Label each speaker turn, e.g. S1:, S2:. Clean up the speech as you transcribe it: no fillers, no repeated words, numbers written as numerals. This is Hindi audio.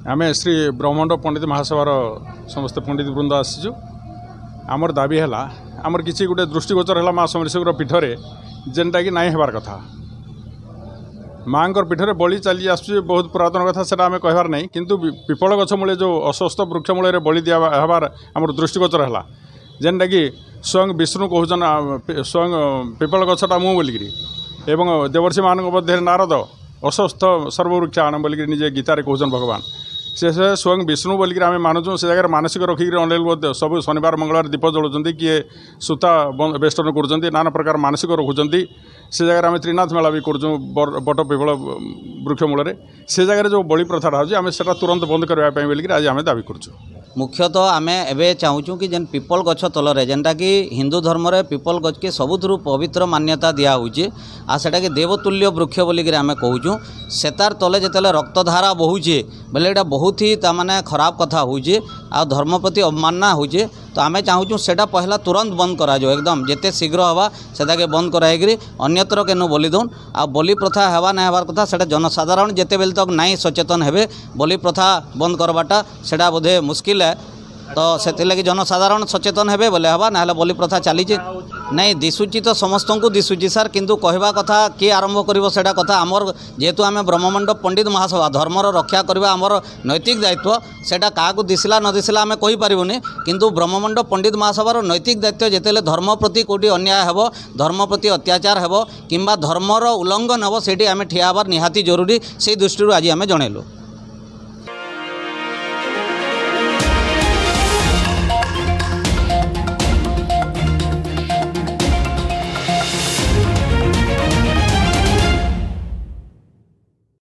S1: आम श्री ब्रह्मांड पंडित महासभार समस्त पंडित वृंद आसीचु आमर दाबी है आमर किसी गोटे दृष्टिगोचर है माँ समलेश्वर पीठरे जेनटा कि नाई हेबार कथा माँ पीठरे बलि चली आसुची बहुत पुरातन कथा से आम कहबार नहीं किंतु पिपल गछ मूले जो अस्वस्थ वृक्ष मूल बलि दिया हबार आमर दृष्टिगोचर है जेनटा कि स्वयं विष्णु कहन स्वयं पिपल गछटा मु बोलिकी एवं देवर्षि मान मध्य नारद अस्वस्थ सर्ववृक्ष आण बोलिक निजे गीतार कहन भगवान से स्वयं विष्णु बोलिक आम मानुचु से जगह मानसिक रखिक अनिल सब शनिवार मंगलवार दीप जलाउं किए सूता बेष्टन कर नाना प्रकार मानसिक रखुंट से जगह आम त्रिनाथ मेला भी कर बट पिपल वृक्ष मूल से जगह जो बलि प्रथा होमें तुरंत बंद करने बोलिक आज आम दाबी करुँ।
S2: मुख्यतः आम एवं चाहूँ कि जेन पिपल गछ तलरे जेनटा कि हिंदू धर्म रे पिपल गछ के सबुथु पवित्र मान्यता दिया होची आ सेटा कि देवतुल्य वृक्ष बोलिक आम कहूँ से तार तले जिते रक्तधारा बहुचे बोले यहाँ बहुत ही ताने खराब कथा होची आ धर्म प्रति अवमानना होची तो आम चाहूँ सेटा पहला तुरंत बंद करा जो एकदम जिते शीघ्र हवा से बंद कराई अन्यत्र केनु बलि दौन आ बलि प्रथा हेबा ना हेबार कथा सेटा जनसाधारण जिते बेले तक नाई सचेतन हेबे बलि प्रथा बंद करवाटा सेटा बोधे मुस्किल है तो से लगी जनसाधारण सचेतन हेबे बोले हवा ना बलि प्रथा चली नहीं दिशुची तो समस्त को दिशुची सार किंतु कहवा कथा किए आरंभ करिवो सेटा कथा आमर जेहेतु आम ब्रह्ममंड पंडित महासभा धर्मर रक्षा करवा आमर नैतिक दायित्व सेटा क्या दिशला न दिशला आम कहीपरिबुनि किंतु ब्रह्ममंड पंडित महासभार नैतिक दायित्व जिते धर्म प्रति कोटी अन्याय हेब धर्म प्रति अत्याचार हेब किंबा धर्मर उल्लंघन हेब सेठी आम ठिया हबार निहाती जरूरी से दृष्टि आज आम जनइलु।